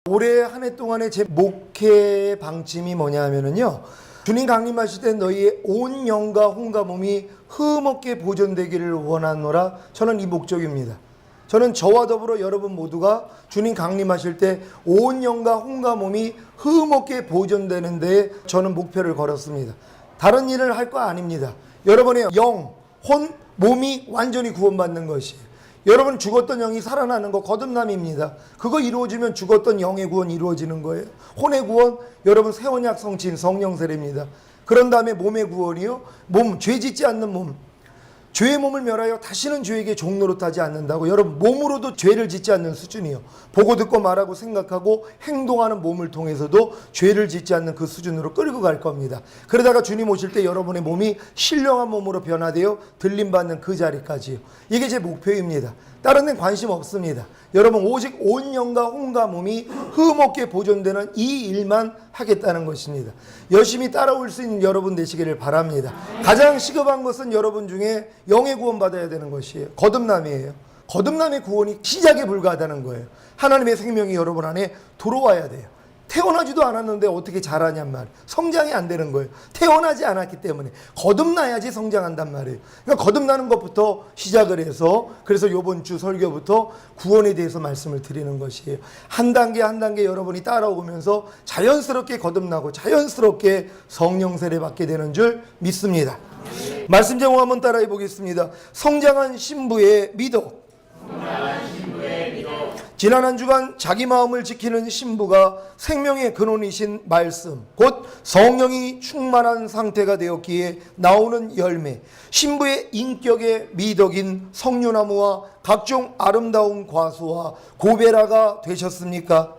올해 한 해 동안의 제 목회 방침이 뭐냐 하면은요, 주님 강림하실 때 너희의 온 영과 혼과 몸이 흠없게 보존되기를 원하노라. 저는 이 목적입니다. 저는 저와 더불어 여러분 모두가 주님 강림하실 때 온 영과 혼과 몸이 흠없게 보존되는 데에 저는 목표를 걸었습니다. 다른 일을 할 거 아닙니다. 여러분의 영, 혼, 몸이 완전히 구원받는 것이에요. 여러분 죽었던 영이 살아나는 거 거듭남입니다. 그거 이루어지면 죽었던 영의 구원 이루어지는 거예요. 혼의 구원, 여러분 새 언약 성취인 성령 세례입니다. 그런 다음에 몸의 구원이요, 몸, 죄 짓지 않는 몸, 죄의 몸을 멸하여 다시는 죄에게 종노릇하지 않는다고. 여러분 몸으로도 죄를 짓지 않는 수준이요, 보고 듣고 말하고 생각하고 행동하는 몸을 통해서도 죄를 짓지 않는 그 수준으로 끌고 갈 겁니다. 그러다가 주님 오실 때 여러분의 몸이 신령한 몸으로 변화되어 들림받는 그 자리까지요. 이게 제 목표입니다. 다른 데는 관심 없습니다. 여러분 오직 온 영과 혼과 몸이 흠없게 보존되는 이 일만 하겠다는 것입니다. 열심히 따라올 수 있는 여러분 되시기를 바랍니다. 가장 시급한 것은 여러분 중에 영의 구원 받아야 되는 것이에요. 거듭남이에요. 거듭남의 구원이 시작에 불과하다는 거예요. 하나님의 생명이 여러분 안에 들어와야 돼요. 태어나지도 않았는데 어떻게 자라냔 말이에요. 성장이 안 되는 거예요. 태어나지 않았기 때문에. 거듭나야지 성장한단 말이에요. 그러니까 거듭나는 것부터 시작을 해서, 그래서 이번 주 설교부터 구원에 대해서 말씀을 드리는 것이에요. 한 단계 한 단계 여러분이 따라오면서 자연스럽게 거듭나고 자연스럽게 성령 세례 받게 되는 줄 믿습니다. 말씀 제목 한번 따라해 보겠습니다. 성장한 신부의 미덕. 지난 한 주간 자기 마음을 지키는 신부가 생명의 근원이신 말씀, 곧 성령이 충만한 상태가 되었기에 나오는 열매, 신부의 인격의 미덕인 석류나무와 각종 아름다운 과수와 고베라가 되셨습니까?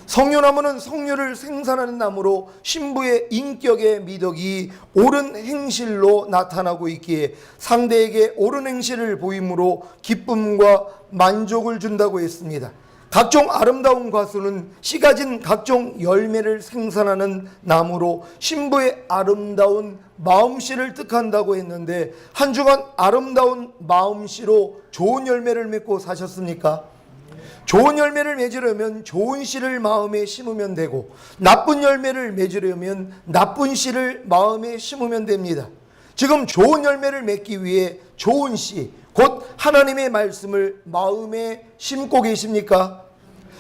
석류나무는 석류를 생산하는 나무로 신부의 인격의 미덕이 옳은 행실로 나타나고 있기에 상대에게 옳은 행실을 보임으로 기쁨과 만족을 준다고 했습니다. 각종 아름다운 과수는 씨 가진 각종 열매를 생산하는 나무로 신부의 아름다운 마음씨를 뜻한다고 했는데, 한 주간 아름다운 마음씨로 좋은 열매를 맺고 사셨습니까? 좋은 열매를 맺으려면 좋은 씨를 마음에 심으면 되고, 나쁜 열매를 맺으려면 나쁜 씨를 마음에 심으면 됩니다. 지금 좋은 열매를 맺기 위해 좋은 씨, 곧 하나님의 말씀을 마음에 심고 계십니까?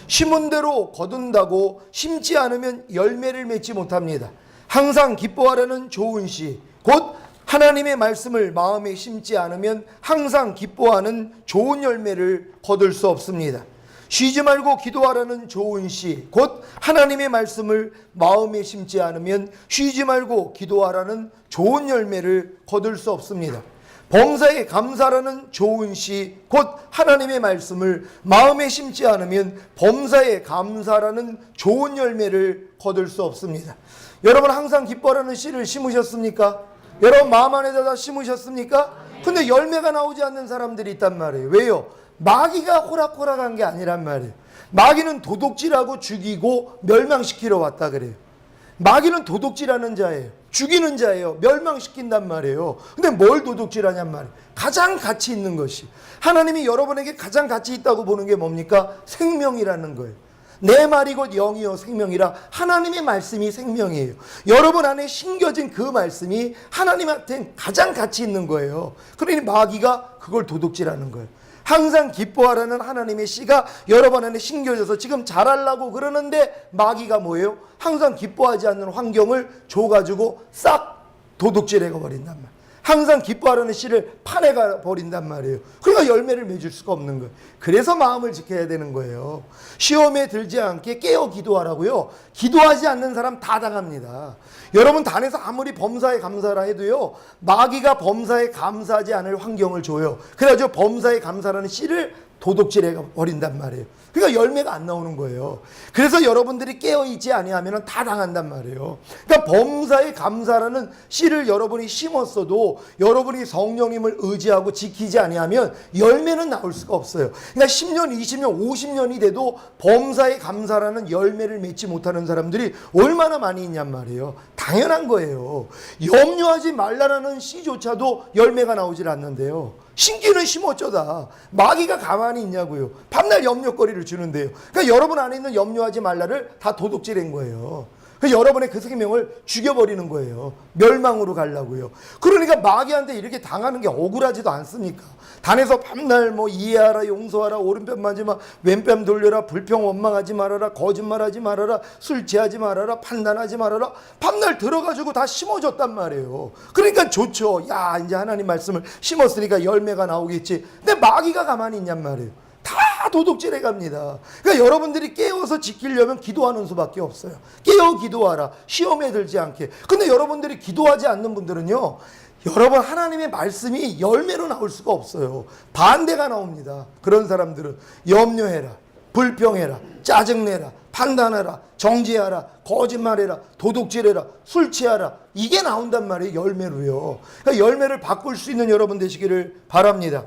심은 대로 거둔다고 심지 않으면 열매를 맺지 못합니다. 항상 기뻐하라는 좋은 씨, 곧 하나님의 말씀을 마음에 심지 않으면 항상 기뻐하는 좋은 열매를 거둘 수 없습니다. 쉬지 말고 기도하라는 좋은 씨, 곧 하나님의 말씀을 마음에 심지 않으면 쉬지 말고 기도하라는 좋은 열매를 거둘 수 없습니다. 범사에 감사라는 좋은 씨, 곧 하나님의 말씀을 마음에 심지 않으면 범사에 감사라는 좋은 열매를 거둘 수 없습니다. 여러분 항상 기뻐하라는 씨를 심으셨습니까? 여러분 마음 안에다 심으셨습니까? 근데 열매가 나오지 않는 사람들이 있단 말이에요. 왜요? 마귀가 호락호락한 게 아니란 말이에요. 마귀는 도둑질하고 죽이고 멸망시키러 왔다 그래요. 마귀는 도둑질하는 자예요. 죽이는 자예요. 멸망시킨단 말이에요. 근데 뭘 도둑질하냔 말이에요. 가장 가치 있는 것이, 하나님이 여러분에게 가장 가치 있다고 보는 게 뭡니까? 생명이라는 거예요. 내 말이 곧 영이요 생명이라. 하나님의 말씀이 생명이에요. 여러분 안에 심겨진 그 말씀이 하나님한테 가장 가치 있는 거예요. 그러니 마귀가 그걸 도둑질하는 거예요. 항상 기뻐하라는 하나님의 씨가 여러분 안에 심겨져서 지금 잘하려고 그러는데, 마귀가 뭐예요? 항상 기뻐하지 않는 환경을 줘가지고 싹 도둑질해 버린단 말이에요. 항상 기뻐하라는 씨를 파내가 버린단 말이에요. 그러니까 열매를 맺을 수가 없는 거예요. 그래서 마음을 지켜야 되는 거예요. 시험에 들지 않게 깨어 기도하라고요. 기도하지 않는 사람 다 당합니다. 여러분 단에서 아무리 범사에 감사라 해도요, 마귀가 범사에 감사하지 않을 환경을 줘요. 그래가지고 범사에 감사라는 씨를 도둑질해 버린단 말이에요. 그러니까 열매가 안 나오는 거예요. 그래서 여러분들이 깨어있지 아니하면 다 당한단 말이에요. 그러니까 범사에 감사라는 씨를 여러분이 심었어도 여러분이 성령님을 의지하고 지키지 아니하면 열매는 나올 수가 없어요. 그러니까 10년, 20년, 50년이 돼도 범사에 감사라는 열매를 맺지 못하는 사람들이 얼마나 많이 있냔 말이에요. 다 당연한 거예요. 염려하지 말라라는 씨조차도 열매가 나오질 않는데요. 심기는 심어쩌다 마귀가 가만히 있냐고요. 밤날 염려거리를 주는데요. 그러니까 여러분 안에 있는 염려하지 말라를 다 도둑질한 거예요. 여러분의 그 생명을 죽여버리는 거예요. 멸망으로 가려고요. 그러니까 마귀한테 이렇게 당하는 게 억울하지도 않습니까? 단에서 밤날 뭐 이해하라, 용서하라, 오른편 맞으마, 왼편 돌려라, 불평 원망하지 말아라, 거짓말하지 말아라, 술 취하지 말아라, 판단하지 말아라. 밤날 들어가지고 다 심어줬단 말이에요. 그러니까 좋죠. 야, 이제 하나님 말씀을 심었으니까 열매가 나오겠지. 근데 마귀가 가만히 있냔 말이에요. 다 도둑질해 갑니다. 그러니까 여러분들이 깨워서 지키려면 기도하는 수밖에 없어요. 깨워 기도하라. 시험에 들지 않게. 근데 여러분들이 기도하지 않는 분들은요, 여러분 하나님의 말씀이 열매로 나올 수가 없어요. 반대가 나옵니다. 그런 사람들은 염려해라, 불평해라, 짜증내라, 판단하라, 정죄하라, 거짓말해라, 도둑질해라, 술 취하라. 이게 나온단 말이에요. 열매로요. 그러니까 열매를 바꿀 수 있는 여러분 되시기를 바랍니다.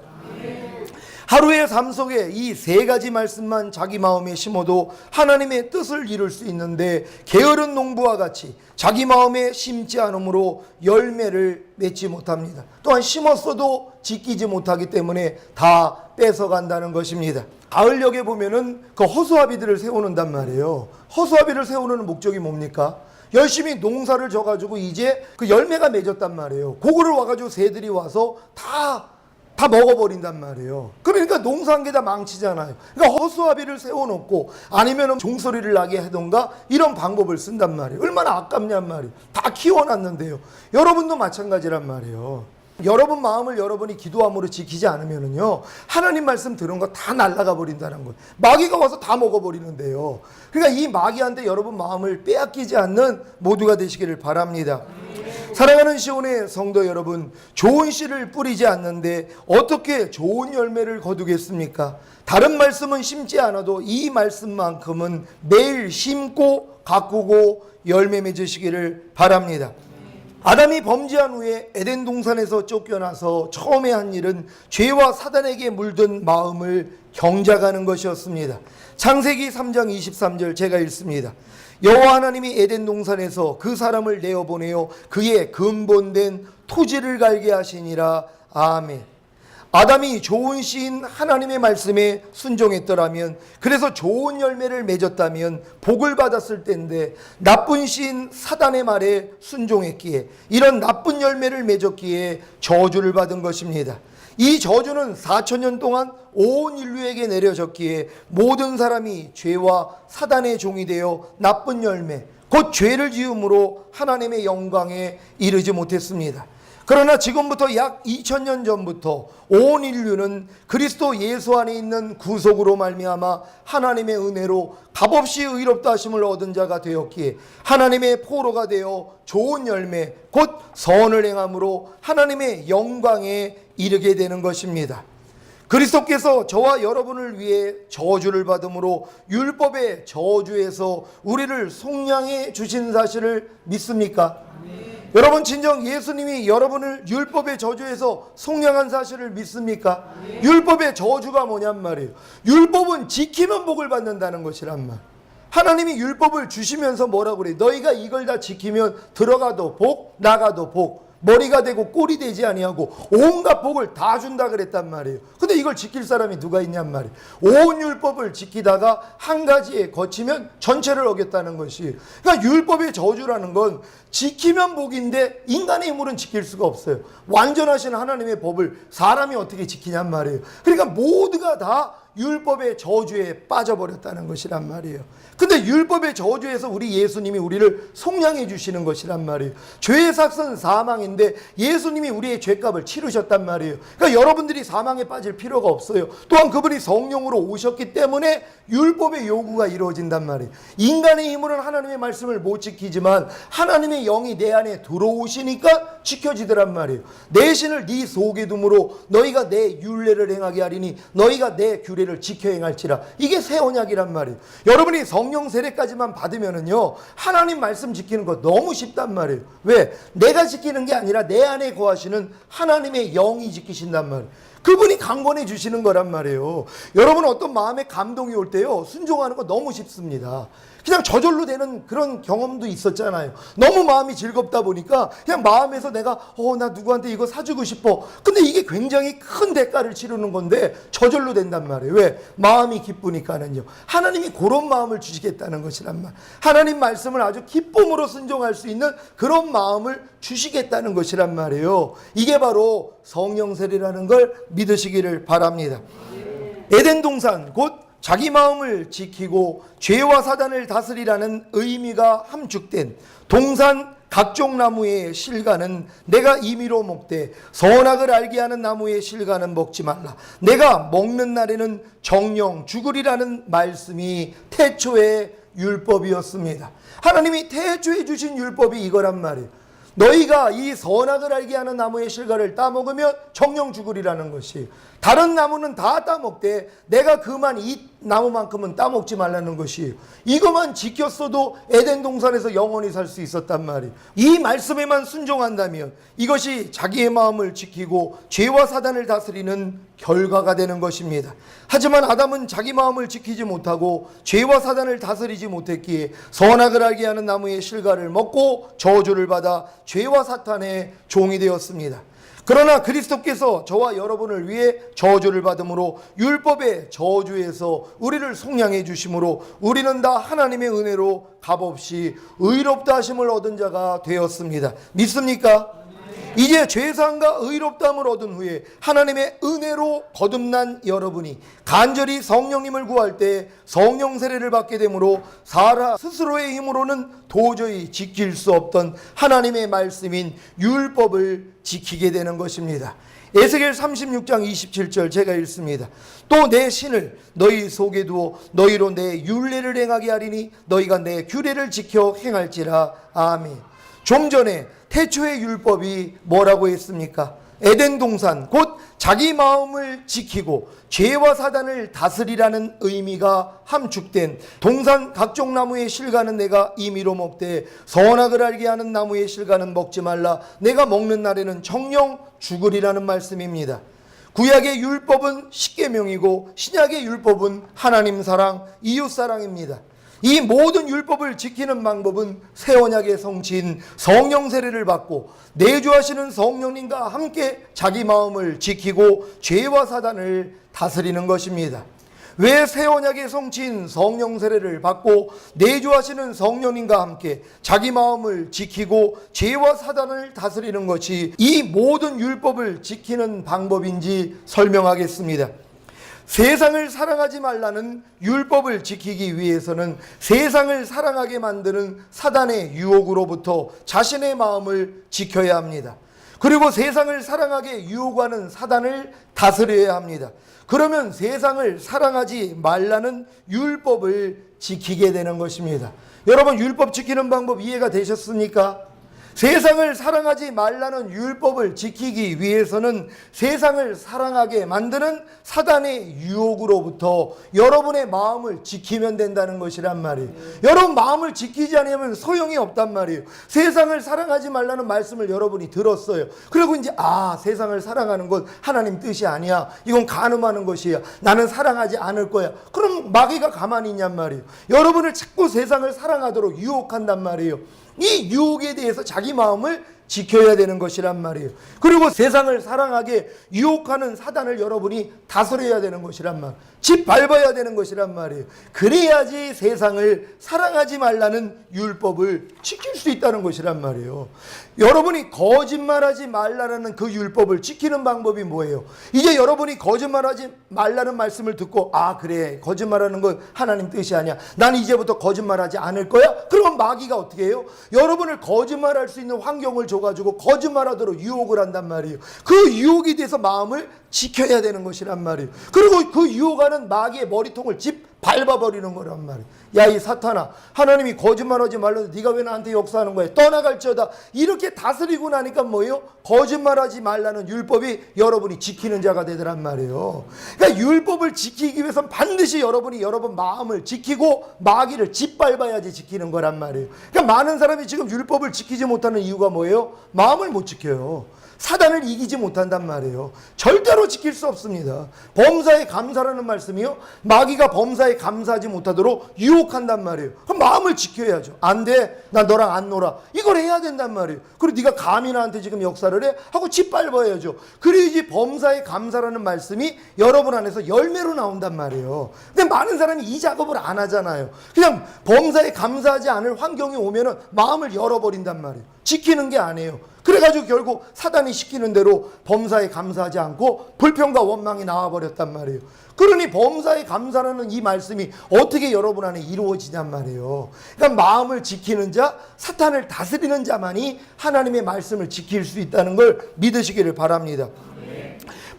하루의 삶 속에 이 세 가지 말씀만 자기 마음에 심어도 하나님의 뜻을 이룰 수 있는데, 게으른 농부와 같이 자기 마음에 심지 않으므로 열매를 맺지 못합니다. 또한 심었어도 지키지 못하기 때문에 다 뺏어간다는 것입니다. 가을녘에 보면은 그 허수아비들을 세우는단 말이에요. 허수아비를 세우는 목적이 뭡니까? 열심히 농사를 져가지고 이제 그 열매가 맺었단 말이에요. 그거를 와가지고 새들이 와서 다 먹어버린단 말이에요. 그러니까 농사한 게 다 망치잖아요. 그러니까 허수아비를 세워놓고 아니면 종소리를 나게 하던가 이런 방법을 쓴단 말이에요. 얼마나 아깝냔 말이에요. 다 키워놨는데요. 여러분도 마찬가지란 말이에요. 여러분 마음을 여러분이 기도함으로 지키지 않으면은요, 하나님 말씀 들은 거 다 날아가 버린다는 거예요. 마귀가 와서 다 먹어버리는데요. 그러니까 이 마귀한테 여러분 마음을 빼앗기지 않는 모두가 되시기를 바랍니다. 사랑하는 시온의 성도 여러분, 좋은 씨를 뿌리지 않는데 어떻게 좋은 열매를 거두겠습니까? 다른 말씀은 심지 않아도 이 말씀만큼은 매일 심고 가꾸고 열매 맺으시기를 바랍니다. 아담이 범죄한 후에 에덴 동산에서 쫓겨나서 처음에 한 일은 죄와 사단에게 물든 마음을 경작하는 것이었습니다. 창세기 3장 23절 제가 읽습니다. 여호와 하나님이 에덴 동산에서 그 사람을 내어보내어 그의 근본된 토지를 갈게 하시니라. 아멘. 아담이 좋은 씨인 하나님의 말씀에 순종했더라면, 그래서 좋은 열매를 맺었다면 복을 받았을 텐데, 나쁜 씨인 사단의 말에 순종했기에, 이런 나쁜 열매를 맺었기에 저주를 받은 것입니다. 이 저주는 4,000년 동안 온 인류에게 내려졌기에 모든 사람이 죄와 사단의 종이 되어 나쁜 열매, 곧 죄를 지음으로 하나님의 영광에 이르지 못했습니다. 그러나 지금부터 약 2000년 전부터 온 인류는 그리스도 예수 안에 있는 구속으로 말미암아 하나님의 은혜로 값없이 의롭다 하심을 얻은 자가 되었기에 하나님의 포로가 되어 좋은 열매 곧 선을 행함으로 하나님의 영광에 이르게 되는 것입니다. 그리스도께서 저와 여러분을 위해 저주를 받음으로 율법의 저주에서 우리를 속량해 주신 사실을 믿습니까? 여러분 진정 예수님이 여러분을 율법의 저주에서 속량한 사실을 믿습니까? 율법의 저주가 뭐냔 말이에요. 율법은 지키면 복을 받는다는 것이란 말. 하나님이 율법을 주시면서 뭐라고 그래요? 너희가 이걸 다 지키면 들어가도 복, 나가도 복, 머리가 되고 꼴이 되지 아니하고 온갖 복을 다 준다 그랬단 말이에요. 근데 이걸 지킬 사람이 누가 있냔 말이에요. 온 율법을 지키다가 한 가지에 거치면 전체를 어겼다는 것이. 그러니까 율법의 저주라는 건 지키면 복인데 인간의 힘으로는 지킬 수가 없어요. 완전하신 하나님의 법을 사람이 어떻게 지키냔 말이에요. 그러니까 모두가 다 율법의 저주에 빠져버렸다는 것이란 말이에요. 근데 율법의 저주에서 우리 예수님이 우리를 속량해 주시는 것이란 말이에요. 죄의 삭은 사망인데 예수님이 우리의 죄값을 치르셨단 말이에요. 그러니까 여러분들이 사망에 빠질 필요가 없어요. 또한 그분이 성령으로 오셨기 때문에 율법의 요구가 이루어진단 말이에요. 인간의 힘으로는 하나님의 말씀을 못 지키지만 하나님의 영이 내 안에 들어오시니까 지켜지더란 말이에요. 내 신을 네 속에 둠으로 너희가 내 율례를 행하게 하리니 너희가 내 규례를 지켜 행할지라. 이게 새 언약이란 말이에요. 여러분이 성령 세례까지만 받으면은요 하나님 말씀 지키는 거 너무 쉽단 말이에요. 왜? 내가 지키는 게 아니라 내 안에 거하시는 하나님의 영이 지키신단 말이에요. 그분이 강권해 주시는 거란 말이에요. 여러분 어떤 마음에 감동이 올 때요, 순종하는 거 너무 쉽습니다. 그냥 저절로 되는 그런 경험도 있었잖아요. 너무 마음이 즐겁다 보니까 그냥 마음에서 내가 나 누구한테 이거 사주고 싶어. 근데 이게 굉장히 큰 대가를 치르는 건데 저절로 된단 말이에요. 왜? 마음이 기쁘니까는요. 하나님이 그런 마음을 주시겠다는 것이란 말. 하나님 말씀을 아주 기쁨으로 순종할 수 있는 그런 마음을 주시겠다는 것이란 말이에요. 이게 바로 성령 세례라는 걸 믿으시기를 바랍니다. 에덴 동산 곧 자기 마음을 지키고 죄와 사단을 다스리라는 의미가 함축된 동산 각종 나무의 실과는 내가 임의로 먹되 선악을 알게 하는 나무의 실과는 먹지 말라. 내가 먹는 날에는 정령 죽으리라는 말씀이 태초의 율법이었습니다. 하나님이 태초에 주신 율법이 이거란 말이에요. 너희가 이 선악을 알게 하는 나무의 실과를 따먹으면 정령 죽으리라는 것이, 다른 나무는 다 따먹되 내가 그만 이 나무만큼은 따먹지 말라는 것이, 이것만 지켰어도 에덴 동산에서 영원히 살 수 있었단 말이에요. 이 말씀에만 순종한다면 이것이 자기의 마음을 지키고 죄와 사단을 다스리는 결과가 되는 것입니다. 하지만 아담은 자기 마음을 지키지 못하고 죄와 사단을 다스리지 못했기에 선악을 알게 하는 나무의 실과를 먹고 저주를 받아 죄와 사탄의 종이 되었습니다. 그러나 그리스도께서 저와 여러분을 위해 저주를 받음으로 율법의 저주에서 우리를 속량해 주심으로 우리는 다 하나님의 은혜로 값없이 의롭다 하심을 얻은 자가 되었습니다. 믿습니까? 이제 죄사함과 의롭다함을 얻은 후에 하나님의 은혜로 거듭난 여러분이 간절히 성령님을 구할 때 성령 세례를 받게 되므로 사람 스스로의 힘으로는 도저히 지킬 수 없던 하나님의 말씀인 율법을 지키게 되는 것입니다. 에스겔 36장 27절 제가 읽습니다. 또 내 신을 너희 속에 두어 너희로 내 율례를 행하게 하리니 너희가 내 규례를 지켜 행할지라. 아멘. 좀 전에 태초의 율법이 뭐라고 했습니까? 에덴 동산 곧 자기 마음을 지키고 죄와 사단을 다스리라는 의미가 함축된 동산 각종 나무의 실과는 내가 임의로 먹되 선악을 알게 하는 나무의 실과는 먹지 말라. 내가 먹는 날에는 정령 죽으리라는 말씀입니다. 구약의 율법은 십계명이고 신약의 율법은 하나님 사랑, 이웃 사랑입니다. 이 모든 율법을 지키는 방법은 새 언약의 성취인 성령 세례를 받고 내주하시는 성령님과 함께 자기 마음을 지키고 죄와 사단을 다스리는 것입니다. 왜 새 언약의 성취인 성령 세례를 받고 내주하시는 성령님과 함께 자기 마음을 지키고 죄와 사단을 다스리는 것이 이 모든 율법을 지키는 방법인지 설명하겠습니다. 세상을 사랑하지 말라는 율법을 지키기 위해서는 세상을 사랑하게 만드는 사단의 유혹으로부터 자신의 마음을 지켜야 합니다. 그리고 세상을 사랑하게 유혹하는 사단을 다스려야 합니다. 그러면 세상을 사랑하지 말라는 율법을 지키게 되는 것입니다. 여러분 율법 지키는 방법 이해가 되셨습니까? 세상을 사랑하지 말라는 율법을 지키기 위해서는 세상을 사랑하게 만드는 사단의 유혹으로부터 여러분의 마음을 지키면 된다는 것이란 말이에요. 여러분 마음을 지키지 않으면 소용이 없단 말이에요. 세상을 사랑하지 말라는 말씀을 여러분이 들었어요. 그리고 이제 세상을 사랑하는 건 하나님 뜻이 아니야. 이건 간음하는 것이야. 나는 사랑하지 않을 거야. 그럼 마귀가 가만히 있냔 말이에요. 여러분을 자꾸 세상을 사랑하도록 유혹한단 말이에요. 이 유혹에 대해서 자기 마음을 지켜야 되는 것이란 말이에요. 그리고 세상을 사랑하게 유혹하는 사단을 여러분이 다스려야 되는 것이란 말, 짓밟아야 되는 것이란 말이에요. 그래야지 세상을 사랑하지 말라는 율법을 지킬 수 있다는 것이란 말이에요. 여러분이 거짓말하지 말라는 그 율법을 지키는 방법이 뭐예요? 이제 여러분이 거짓말하지 말라는 말씀을 듣고 그래 거짓말하는 건 하나님 뜻이 아니야. 난 이제부터 거짓말하지 않을 거야. 그러면 마귀가 어떻게 해요? 여러분을 거짓말할 수 있는 환경을 줘가지고 거짓말하도록 유혹을 한단 말이에요. 그 유혹에 대해서 마음을 지켜야 되는 것이란 말이에요. 그리고 그 유혹하는 마귀의 머리통을 밟아버리는 거란 말이에요. 야, 이 사탄아, 하나님이 거짓말하지 말라는데 네가 왜 나한테 역사하는 거야? 떠나갈지어다. 이렇게 다스리고 나니까 뭐예요? 거짓말하지 말라는 율법이 여러분이 지키는 자가 되더란 말이에요. 그러니까 율법을 지키기 위해서는 반드시 여러분이 여러분 마음을 지키고 마귀를 짓밟아야지 지키는 거란 말이에요. 그러니까 많은 사람이 지금 율법을 지키지 못하는 이유가 뭐예요? 마음을 못 지켜요. 사단을 이기지 못한단 말이에요. 절대로 지킬 수 없습니다. 범사에 감사라는 말씀이요, 마귀가 범사에 감사하지 못하도록 유혹한단 말이에요. 그럼 마음을 지켜야죠. 안 돼, 나 너랑 안 놀아, 이걸 해야 된단 말이에요. 그리고 네가 감히 나한테 지금 역사를 해? 하고 짓밟아야죠. 그래야지 범사에 감사라는 말씀이 여러분 안에서 열매로 나온단 말이에요. 근데 많은 사람이 이 작업을 안 하잖아요. 그냥 범사에 감사하지 않을 환경이 오면은 마음을 열어버린단 말이에요. 지키는 게 아니에요. 그래가지고 결국 사단이 시키는 대로 범사에 감사하지 않고 불평과 원망이 나와버렸단 말이에요. 그러니 범사에 감사라는 이 말씀이 어떻게 여러분 안에 이루어지냔 말이에요. 그러니까 마음을 지키는 자, 사탄을 다스리는 자만이 하나님의 말씀을 지킬 수 있다는 걸 믿으시기를 바랍니다.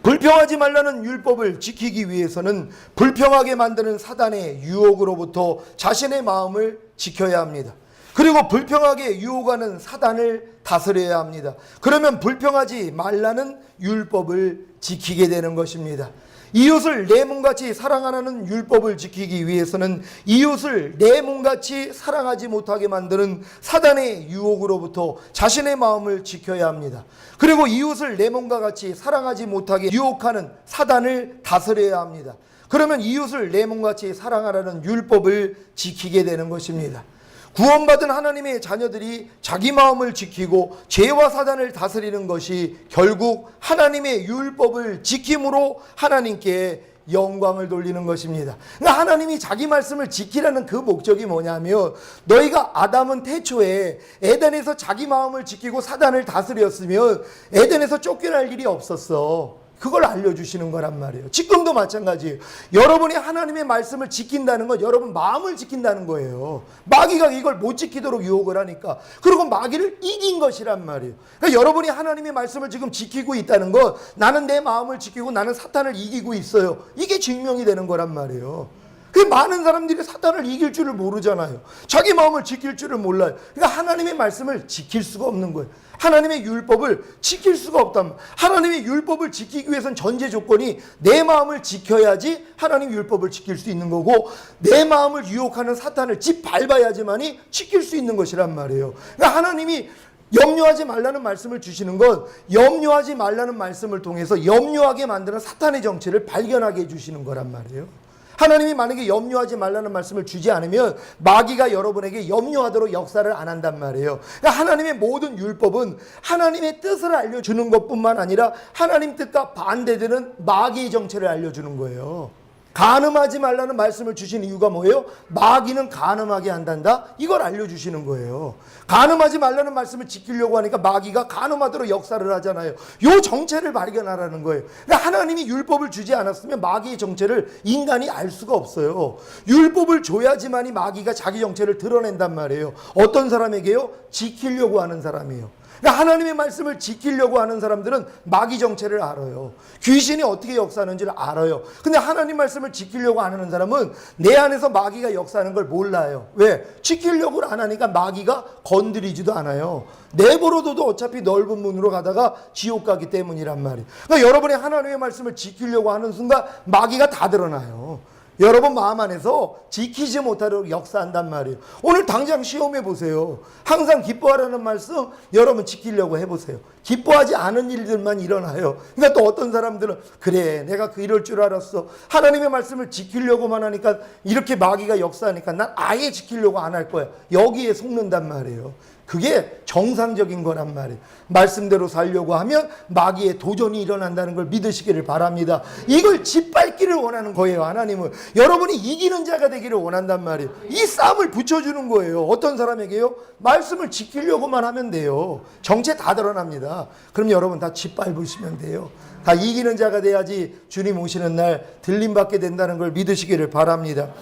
불평하지 말라는 율법을 지키기 위해서는 불평하게 만드는 사단의 유혹으로부터 자신의 마음을 지켜야 합니다. 그리고 불평하게 유혹하는 사단을 다스려야 합니다. 그러면 불평하지 말라는 율법을 지키게 되는 것입니다. 이웃을 내 몸같이 사랑하라는 율법을 지키기 위해서는 이웃을 내 몸같이 사랑하지 못하게 만드는 사단의 유혹으로부터 자신의 마음을 지켜야 합니다. 그리고 이웃을 내 몸과 같이 사랑하지 못하게 유혹하는 사단을 다스려야 합니다. 그러면 이웃을 내 몸같이 사랑하라는 율법을 지키게 되는 것입니다. 구원받은 하나님의 자녀들이 자기 마음을 지키고 죄와 사단을 다스리는 것이 결국 하나님의 율법을 지킴으로 하나님께 영광을 돌리는 것입니다. 그러니까 하나님이 자기 말씀을 지키라는 그 목적이 뭐냐면, 너희가 아담은 태초에 에덴에서 자기 마음을 지키고 사단을 다스렸으면 에덴에서 쫓겨날 일이 없었어. 그걸 알려주시는 거란 말이에요. 지금도 마찬가지예요. 여러분이 하나님의 말씀을 지킨다는 건 여러분 마음을 지킨다는 거예요. 마귀가 이걸 못 지키도록 유혹을 하니까. 그리고 마귀를 이긴 것이란 말이에요. 그러니까 여러분이 하나님의 말씀을 지금 지키고 있다는 건 나는 내 마음을 지키고 나는 사탄을 이기고 있어요. 이게 증명이 되는 거란 말이에요. 그 많은 사람들이 사탄을 이길 줄을 모르잖아요. 자기 마음을 지킬 줄을 몰라요. 그러니까 하나님의 말씀을 지킬 수가 없는 거예요. 하나님의 율법을 지킬 수가 없단 말이에요. 하나님의 율법을 지키기 위해서는 전제 조건이 내 마음을 지켜야지 하나님 율법을 지킬 수 있는 거고, 내 마음을 유혹하는 사탄을 짓밟아야지만이 지킬 수 있는 것이란 말이에요. 그러니까 하나님이 염려하지 말라는 말씀을 주시는 건 염려하지 말라는 말씀을 통해서 염려하게 만드는 사탄의 정체를 발견하게 해주시는 거란 말이에요. 하나님이 만약에 염려하지 말라는 말씀을 주지 않으면 마귀가 여러분에게 염려하도록 역사를 안 한단 말이에요. 그러니까 하나님의 모든 율법은 하나님의 뜻을 알려주는 것뿐만 아니라 하나님 뜻과 반대되는 마귀의 정체를 알려주는 거예요. 간음하지 말라는 말씀을 주신 이유가 뭐예요? 마귀는 간음하게 한단다? 이걸 알려주시는 거예요. 간음하지 말라는 말씀을 지키려고 하니까 마귀가 간음하도록 역사를 하잖아요. 이 정체를 발견하라는 거예요. 그러니까 하나님이 율법을 주지 않았으면 마귀의 정체를 인간이 알 수가 없어요. 율법을 줘야지만이 마귀가 자기 정체를 드러낸단 말이에요. 어떤 사람에게요? 지키려고 하는 사람이에요. 그러니까 하나님의 말씀을 지키려고 하는 사람들은 마귀 정체를 알아요. 귀신이 어떻게 역사하는지를 알아요. 근데 하나님 말씀을 지키려고 안 하는 사람은 내 안에서 마귀가 역사하는 걸 몰라요. 왜? 지키려고 안 하니까 마귀가 건드리지도 않아요. 내버려둬도 어차피 넓은 문으로 가다가 지옥 가기 때문이란 말이에요. 그러니까 여러분이 하나님의 말씀을 지키려고 하는 순간 마귀가 다 드러나요. 여러분 마음 안에서 지키지 못하도록 역사한단 말이에요. 오늘 당장 시험해 보세요. 항상 기뻐하라는 말씀 여러분 지키려고 해보세요. 기뻐하지 않은 일들만 일어나요. 그러니까 또 어떤 사람들은 그래 내가 이럴 줄 알았어. 하나님의 말씀을 지키려고만 하니까 이렇게 마귀가 역사하니까 난 아예 지키려고 안 할 거야. 여기에 속는단 말이에요. 그게 정상적인 거란 말이에요. 말씀대로 살려고 하면 마귀의 도전이 일어난다는 걸 믿으시기를 바랍니다. 이걸 짓밟기를 원하는 거예요. 하나님은 여러분이 이기는 자가 되기를 원한단 말이에요. 이 싸움을 붙여주는 거예요. 어떤 사람에게요? 말씀을 지키려고만 하면 돼요. 정체 다 드러납니다. 그럼 여러분 다 짓밟으시면 돼요. 다 이기는 자가 돼야지 주님 오시는 날 들림받게 된다는 걸 믿으시기를 바랍니다.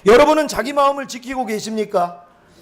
여러분은 자기 마음을 지키고 계십니까?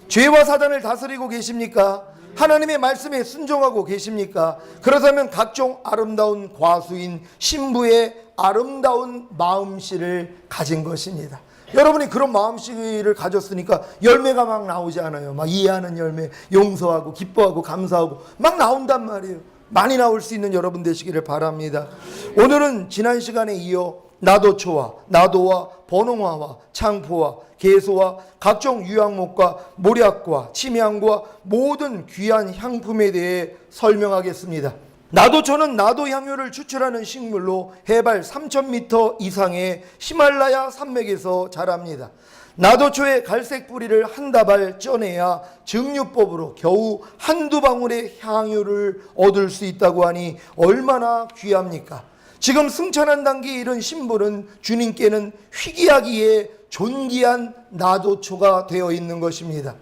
죄와 사단을 다스리고 계십니까? 하나님의 말씀에 순종하고 계십니까? 그렇다면 각종 아름다운 과수인 신부의 아름다운 마음씨를 가진 것입니다. 여러분이 그런 마음씨를 가졌으니까 열매가 막 나오지 않아요. 막 이해하는 열매, 용서하고 기뻐하고 감사하고 막 나온단 말이에요. 많이 나올 수 있는 여러분 되시기를 바랍니다. 오늘은 지난 시간에 이어 나도초와 나도와 번홍화와 창포와 개소와 각종 유향목과 모략과 침향과 모든 귀한 향품에 대해 설명하겠습니다. 나도초는 나도 향유를 추출하는 식물로 해발 3,000m 이상의 히말라야 산맥에서 자랍니다. 나도초의 갈색 뿌리를 한 다발 쪄내야 증류법으로 겨우 한두 방울의 향유를 얻을 수 있다고 하니 얼마나 귀합니까? 지금 승천한 단계에 이른 신부는 주님께는 희귀하기에 존귀한 나도초가 되어 있는 것입니다.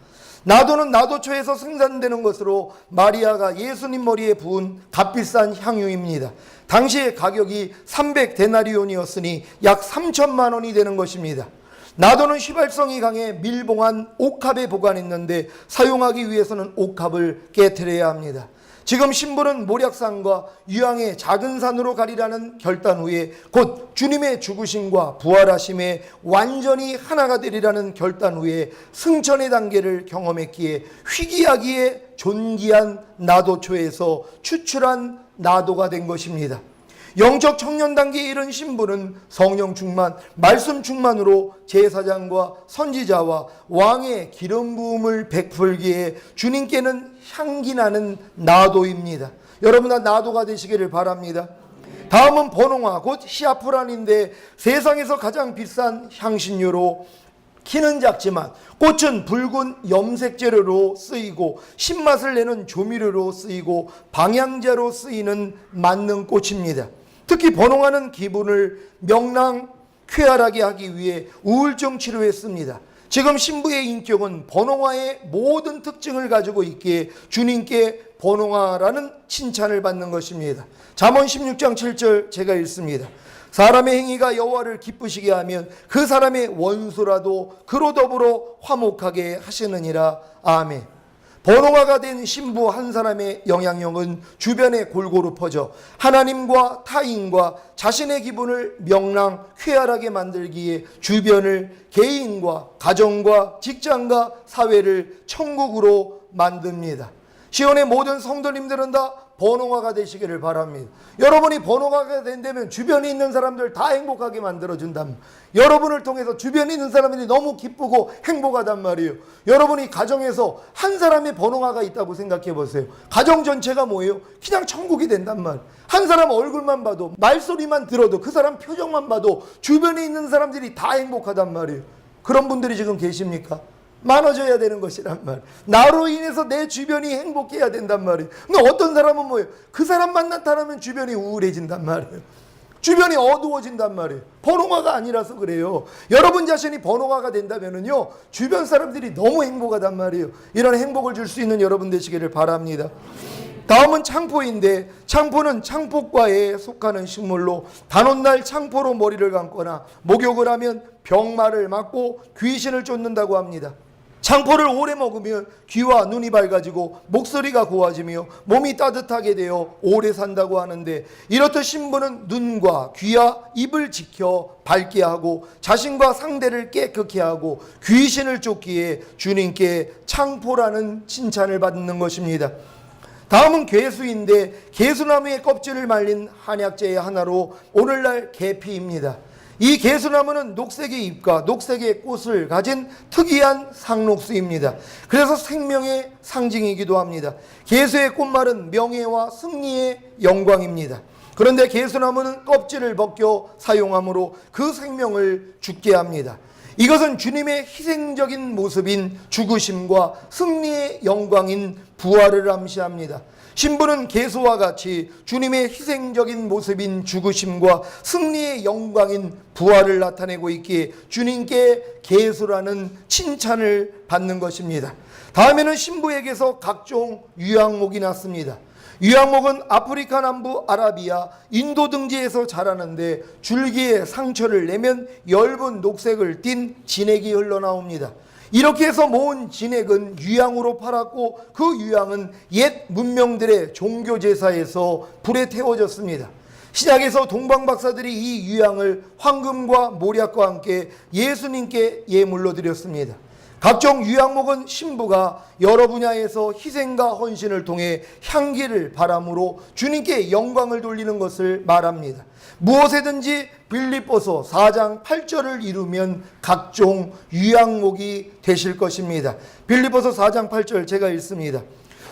나도는 나도초에서 생산되는 것으로 마리아가 예수님 머리에 부은 값비싼 향유입니다. 당시의 가격이 300데나리온이었으니 약 3천만 원이 되는 것입니다. 나도는 휘발성이 강해 밀봉한 옥합에 보관했는데 사용하기 위해서는 옥합을 깨트려야 합니다. 지금 신부는 모략산과 유향의 작은 산으로 가리라는 결단 후에 곧 주님의 죽으심과 부활하심에 완전히 하나가 되리라는 결단 후에 승천의 단계를 경험했기에 희귀하기에 존귀한 나도초에서 추출한 나도가 된 것입니다. 영적 청년 단계에 이른 신부는 성령 충만, 말씀 충만으로 제사장과 선지자와 왕의 기름 부음을 베풀기에 주님께는 향기 나는 나도입니다. 여러분 다 나도가 되시기를 바랍니다. 다음은 번홍화 곧 시아프란인데 세상에서 가장 비싼 향신료로 키는 작지만 꽃은 붉은 염색 재료로 쓰이고 신맛을 내는 조미료로 쓰이고 방향제로 쓰이는 만능 꽃입니다. 특히 번홍화는 기분을 명랑쾌활하게 하기 위해 우울증 치료에 씁니다. 지금 신부의 인격은 번홍화의 모든 특징을 가지고 있기에 주님께 번홍화라는 칭찬을 받는 것입니다. 잠언 16장 7절 제가 읽습니다. 사람의 행위가 여호와를 기쁘시게 하면 그 사람의 원수라도 그로 더불어 화목하게 하시느니라. 아멘. 번홍화가 된 신부 한 사람의 영향력은 주변에 골고루 퍼져 하나님과 타인과 자신의 기분을 명랑쾌활하게 만들기에 주변을 개인과 가정과 직장과 사회를 천국으로 만듭니다. 시온의 모든 성도님들은 다 번홍화가 되시기를 바랍니다. 여러분이 번홍화가 된다면 주변에 있는 사람들 다 행복하게 만들어준단 말이에요. 여러분을 통해서 주변에 있는 사람들이 너무 기쁘고 행복하단 말이에요. 여러분이 가정에서 한 사람의 번홍화가 있다고 생각해 보세요. 가정 전체가 뭐예요? 그냥 천국이 된단 말이에요. 한 사람 얼굴만 봐도 말소리만 들어도 그 사람 표정만 봐도 주변에 있는 사람들이 다 행복하단 말이에요. 그런 분들이 지금 계십니까? 많아져야 되는 것이란 말. 나로 인해서 내 주변이 행복해야 된단 말이에요. 근데 어떤 사람은 뭐예요? 그 사람만 나타나면 주변이 우울해진단 말이에요. 주변이 어두워진단 말이에요. 번홍화가 아니라서 그래요. 여러분 자신이 번홍화가 된다면은요, 주변 사람들이 너무 행복하단 말이에요. 이런 행복을 줄 수 있는 여러분 되시기를 바랍니다. 다음은 창포인데 창포는 창포과에 속하는 식물로 단오날 창포로 머리를 감거나 목욕을 하면 병마를 맞고 귀신을 쫓는다고 합니다. 창포를 오래 먹으면 귀와 눈이 밝아지고 목소리가 고와지며 몸이 따뜻하게 되어 오래 산다고 하는데 이렇듯 신부는 눈과 귀와 입을 지켜 밝게 하고 자신과 상대를 깨끗게 하고 귀신을 쫓기에 주님께 창포라는 칭찬을 받는 것입니다. 다음은 개수인데 개수나무의 껍질을 말린 한약재의 하나로 오늘날 계피입니다. 이 개수나무는 녹색의 잎과 녹색의 꽃을 가진 특이한 상록수입니다. 그래서 생명의 상징이기도 합니다. 개수의 꽃말은 명예와 승리의 영광입니다. 그런데 개수나무는 껍질을 벗겨 사용함으로 그 생명을 죽게 합니다. 이것은 주님의 희생적인 모습인 죽으심과 승리의 영광인 부활을 암시합니다. 신부는 개수와 같이 주님의 희생적인 모습인 죽으심과 승리의 영광인 부활을 나타내고 있기에 주님께 개수라는 칭찬을 받는 것입니다. 다음에는 신부에게서 각종 유향목이 났습니다. 유향목은 아프리카 남부 아라비아, 인도 등지에서 자라는데 줄기에 상처를 내면 엷은 녹색을 띤 진액이 흘러나옵니다. 이렇게 해서 모은 진액은 유향으로 팔았고 그 유향은 옛 문명들의 종교 제사에서 불에 태워졌습니다. 시작에서 동방 박사들이 이 유향을 황금과 모략과 함께 예수님께 예물로 드렸습니다. 각종 유향목은 신부가 여러 분야에서 희생과 헌신을 통해 향기를 바람으로 주님께 영광을 돌리는 것을 말합니다. 무엇에든지 빌립보서 4장 8절을 이루면 각종 유향목이 되실 것입니다. 빌립보서 4장 8절 제가 읽습니다.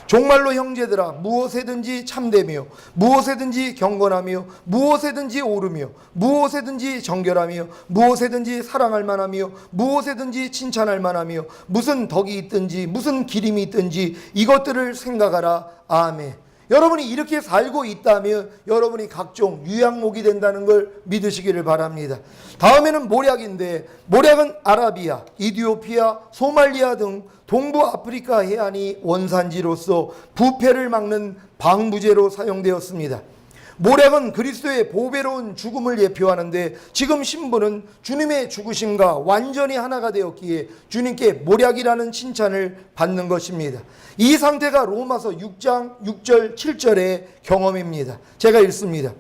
정말로 형제들아, 무엇에든지 참되며 무엇에든지 경건하며 무엇에든지 옳으며 무엇에든지 정결하며 무엇에든지 사랑할 만하며 무엇에든지 칭찬할 만하며 무슨 덕이 있든지 무슨 기림이 있든지 이것들을 생각하라. 아멘. 여러분이 이렇게 살고 있다면 여러분이 각종 유향목이 된다는 걸 믿으시기를 바랍니다. 다음에는 모략인데, 모략은 아라비아, 이디오피아, 소말리아 등 동부 아프리카 해안이 원산지로서 부패를 막는 방부제로 사용되었습니다. 모략은 그리스도의 보배로운 죽음을 예표하는데, 지금 신부는 주님의 죽으심과 완전히 하나가 되었기에 주님께 모략이라는 칭찬을 받는 것입니다. 이 상태가 로마서 6장 6절 7절의 경험입니다. 제가 읽습니다.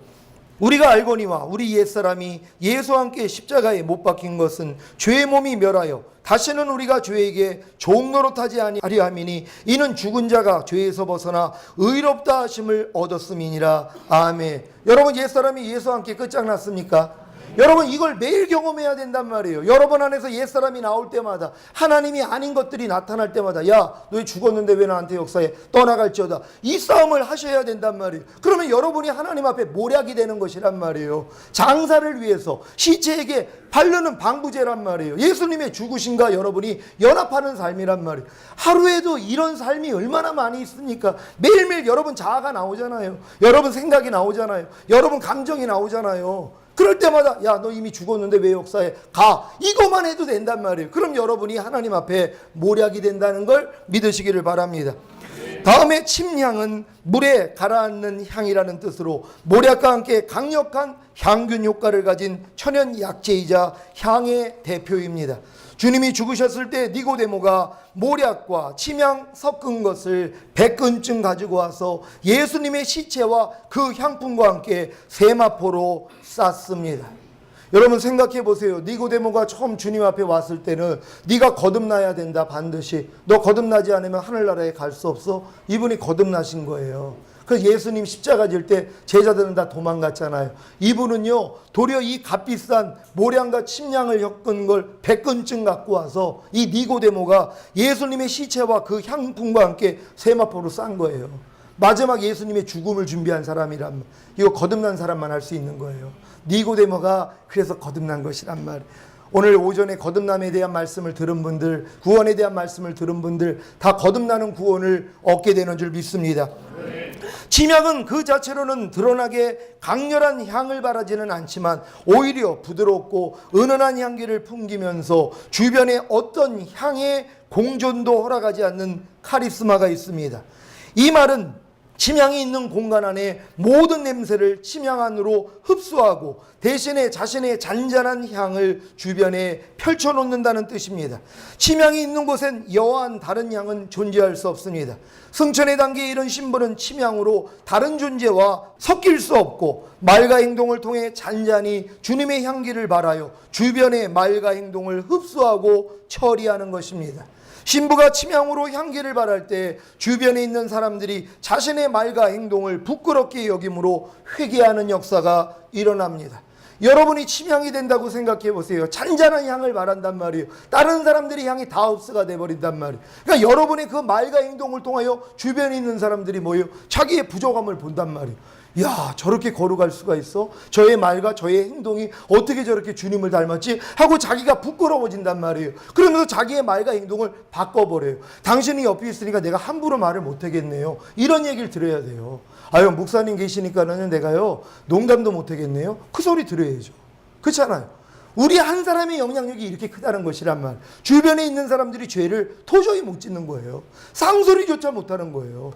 우리가 알거니와 우리 옛사람이 예수와 함께 십자가에 못 박힌 것은 죄의 몸이 멸하여 다시는 우리가 죄에게 종노릇하지 아니하리함이니 이는 죽은 자가 죄에서 벗어나 의롭다 하심을 얻었음이니라. 아멘. 여러분, 옛사람이 예수와 함께 끝장났습니까? 여러분, 이걸 매일 경험해야 된단 말이에요. 여러분 안에서 옛사람이 나올 때마다, 하나님이 아닌 것들이 나타날 때마다, 야, 너 죽었는데 왜 나한테 역사에 떠나갈지어다, 이 싸움을 하셔야 된단 말이에요. 그러면 여러분이 하나님 앞에 모략이 되는 것이란 말이에요. 장사를 위해서 시체에게 바르는 방부제란 말이에요. 예수님의 죽으심과 여러분이 연합하는 삶이란 말이에요. 하루에도 이런 삶이 얼마나 많이 있습니까? 매일매일 여러분 자아가 나오잖아요. 여러분 생각이 나오잖아요. 여러분 감정이 나오잖아요. 그럴 때마다, 야, 너 이미 죽었는데 왜 역사에 가? 이것만 해도 된단 말이에요. 그럼 여러분이 하나님 앞에 모략이 된다는 걸 믿으시기를 바랍니다. 다음에 침향은 물에 가라앉는 향이라는 뜻으로 모략과 함께 강력한 향균 효과를 가진 천연 약재이자 향의 대표입니다. 주님이 죽으셨을 때 니고데모가 모략과 침향 섞은 것을 100근쯤 가지고 와서 예수님의 시체와 그 향품과 함께 세마포로 쌌습니다. 여러분 생각해 보세요. 니고데모가 처음 주님 앞에 왔을 때는 네가 거듭나야 된다, 반드시. 너 거듭나지 않으면 하늘나라에 갈 수 없어. 이분이 거듭나신 거예요. 그래서 예수님 십자가 질 때 제자들은 다 도망갔잖아요. 이분은요, 도리어 이 값비싼 모량과 침향을 엮은 걸 100근쯤 갖고 와서 이 니고데모가 예수님의 시체와 그 향품과 함께 세마포로 싼 거예요. 마지막 예수님의 죽음을 준비한 사람이란, 이거 거듭난 사람만 할 수 있는 거예요. 니고데모가 그래서 거듭난 것이란 말이에요. 오늘 오전에 거듭남에 대한 말씀을 들은 분들, 구원에 대한 말씀을 들은 분들 다 거듭나는 구원을 얻게 되는 줄 믿습니다. 침향은 그 자체로는 드러나게 강렬한 향을 바라지는 않지만 오히려 부드럽고 은은한 향기를 풍기면서 주변에 어떤 향의 공존도 허락하지 않는 카리스마가 있습니다. 이 말은 침향이 있는 공간 안에 모든 냄새를 침향 안으로 흡수하고 대신에 자신의 잔잔한 향을 주변에 펼쳐놓는다는 뜻입니다. 침향이 있는 곳엔 여한 다른 향은 존재할 수 없습니다. 승천의 단계에 이른 신부는 침향으로 다른 존재와 섞일 수 없고 말과 행동을 통해 잔잔히 주님의 향기를 발하여 주변의 말과 행동을 흡수하고 처리하는 것입니다. 신부가 침향으로 향기를 발할 때 주변에 있는 사람들이 자신의 말과 행동을 부끄럽게 여김으로 회개하는 역사가 일어납니다. 여러분이 침향이 된다고 생각해 보세요. 잔잔한 향을 발한단 말이에요. 다른 사람들이 향이 다 흡수가 돼버린단 말이에요. 그러니까 여러분의 그 말과 행동을 통하여 주변에 있는 사람들이 뭐예요? 자기의 부족함을 본단 말이에요. 야, 저렇게 걸어갈 수가 있어? 저의 말과 저의 행동이 어떻게 저렇게 주님을 닮았지? 하고 자기가 부끄러워진단 말이에요. 그러면서 자기의 말과 행동을 바꿔버려요. 당신이 옆에 있으니까 내가 함부로 말을 못하겠네요. 이런 얘기를 들어야 돼요. 아유, 목사님 계시니까는 내가요, 농담도 못하겠네요. 그 소리 들어야죠. 그렇잖아요. 우리 한 사람의 영향력이 이렇게 크다는 것이란 말. 주변에 있는 사람들이 죄를 도저히 못 짓는 거예요. 쌍소리조차 못하는 거예요.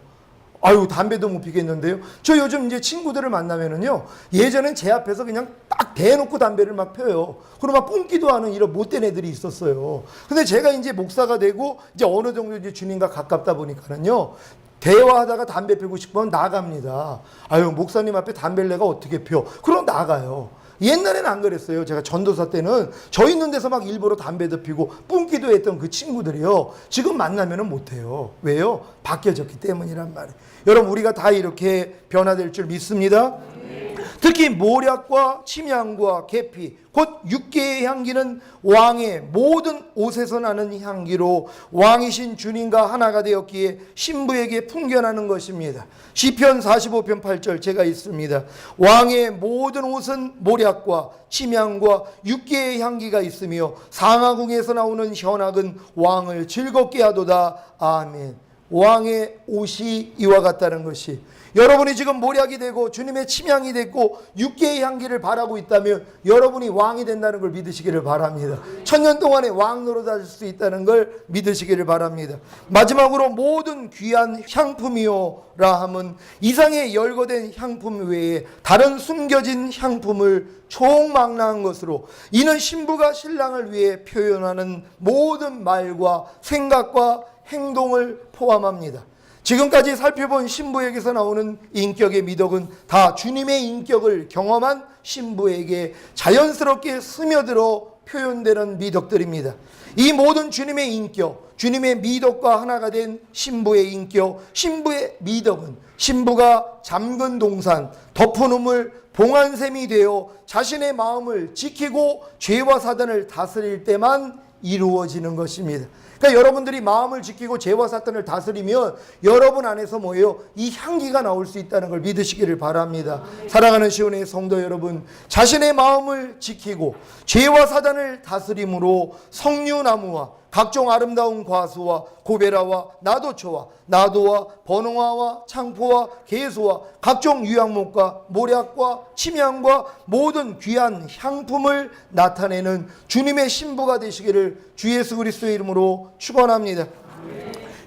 아유, 담배도 못 피겠는데요. 저 요즘 이제 친구들을 만나면은요, 예전엔 제 앞에서 그냥 딱 대놓고 담배를 막 펴요. 그리고 막 뿜기도 하는 이런 못된 애들이 있었어요. 근데 제가 이제 목사가 되고 이제 어느 정도 이제 주님과 가깝다 보니까는요, 대화하다가 담배 피우고 싶으면 나갑니다. 아유, 목사님 앞에 담배를 내가 어떻게 피워? 그럼 나가요. 옛날에는 안 그랬어요. 제가 전도사 때는 저 있는 데서 막 일부러 담배도 피고 뿜기도 했던 그 친구들이요. 지금 만나면은 못해요. 왜요? 바뀌어졌기 때문이란 말이에요. 여러분, 우리가 다 이렇게 변화될 줄 믿습니다. 특히 모략과 침향과 계피, 곧 육계의 향기는 왕의 모든 옷에서 나는 향기로 왕이신 주님과 하나가 되었기에 신부에게 풍겨나는 것입니다. 시편 45편 8절 제가 있습니다. 왕의 모든 옷은 모략과 침향과 육계의 향기가 있으며 상하궁에서 나오는 현악은 왕을 즐겁게 하도다. 아멘. 왕의 옷이 이와 같다는 것이, 여러분이 지금 모략이 되고 주님의 침향이 됐고 육계의 향기를 바라고 있다면 여러분이 왕이 된다는 걸 믿으시기를 바랍니다. 천년 동안에 왕 노릇하실 수 있다는 걸 믿으시기를 바랍니다. 마지막으로 모든 귀한 향품이요라 함은 이상의 열거된 향품 외에 다른 숨겨진 향품을 총망라한 것으로, 이는 신부가 신랑을 위해 표현하는 모든 말과 생각과 행동을 포함합니다. 지금까지 살펴본 신부에게서 나오는 인격의 미덕은 다 주님의 인격을 경험한 신부에게 자연스럽게 스며들어 표현되는 미덕들입니다. 이 모든 주님의 인격, 주님의 미덕과 하나가 된 신부의 인격, 신부의 미덕은 신부가 잠근 동산, 덮은 우물, 봉한샘이 되어 자신의 마음을 지키고 죄와 사단을 다스릴 때만 이루어지는 것입니다. 그러니까 여러분들이 마음을 지키고 죄와 사탄을 다스리면 여러분 안에서 뭐예요? 이 향기가 나올 수 있다는 걸 믿으시기를 바랍니다. 사랑하는 시온의 성도 여러분, 자신의 마음을 지키고 죄와 사단을 다스림으로 석류나무와 각종 아름다운 과수와 고베라와 나도초와 나도와 번홍화와 창포와 개수와 각종 유향목과 모략과 침향과 모든 귀한 향품을 나타내는 주님의 신부가 되시기를 주 예수 그리스도의 이름으로 축원합니다.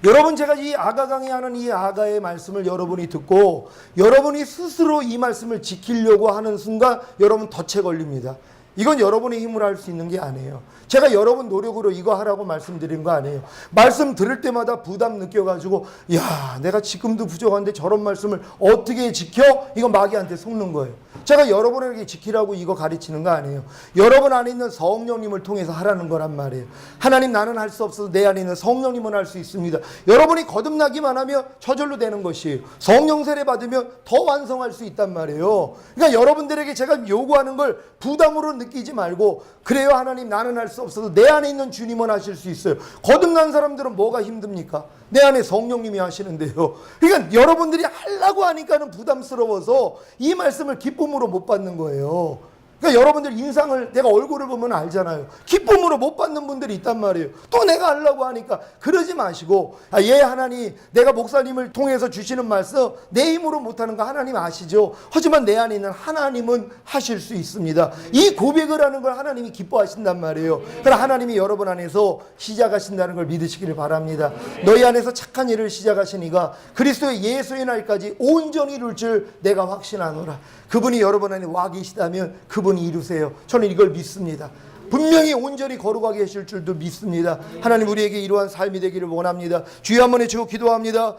여러분, 제가 이 아가 강의하는 이 아가의 말씀을 여러분이 듣고 여러분이 스스로 이 말씀을 지키려고 하는 순간 여러분 덫에 걸립니다. 이건 여러분의 힘으로 할 수 있는 게 아니에요. 제가 여러분 노력으로 이거 하라고 말씀드린 거 아니에요. 말씀 들을 때마다 부담 느껴가지고 야, 내가 지금도 부족한데 저런 말씀을 어떻게 지켜? 이거 마귀한테 속는 거예요. 제가 여러분에게 지키라고 이거 가르치는 거 아니에요. 여러분 안에 있는 성령님을 통해서 하라는 거란 말이에요. 하나님, 나는 할 수 없어도 내 안에 있는 성령님은 할 수 있습니다. 여러분이 거듭나기만 하면 저절로 되는 것이에요. 성령 세례 받으면 더 완성할 수 있단 말이에요. 그러니까 여러분들에게 제가 요구하는 걸 부담으로 느끼지 말고, 그래요 하나님, 나는 할 수 없어도 내 안에 있는 주님은 하실 수 있어요. 거듭난 사람들은 뭐가 힘듭니까? 내 안에 성령님이 하시는데요. 그러니까 여러분들이 하려고 하니까는 부담스러워서 이 말씀을 기쁨으로 못 받는 거예요. 그러니까 여러분들 인상을, 내가 얼굴을 보면 알잖아요. 기쁨으로 못 받는 분들이 있단 말이에요. 또 내가 하려고 하니까. 그러지 마시고, 예 하나님, 내가 목사님을 통해서 주시는 말씀 내 힘으로 못하는 거 하나님 아시죠? 하지만 내 안에 있는 하나님은 하실 수 있습니다. 이 고백을 하는 걸 하나님이 기뻐하신단 말이에요. 그러나 하나님이 여러분 안에서 시작하신다는 걸 믿으시기를 바랍니다. 너희 안에서 착한 일을 시작하시니가 그리스도의 예수의 날까지 온전히 이룰 줄 내가 확신하노라. 그분이 여러분 안에 와 계시다면 그분이 이루세요. 저는 이걸 믿습니다. 분명히 온전히 거룩하게 하실 줄도 믿습니다. 하나님, 우리에게 이러한 삶이 되기를 원합니다. 주여 한번 외치고 기도합니다.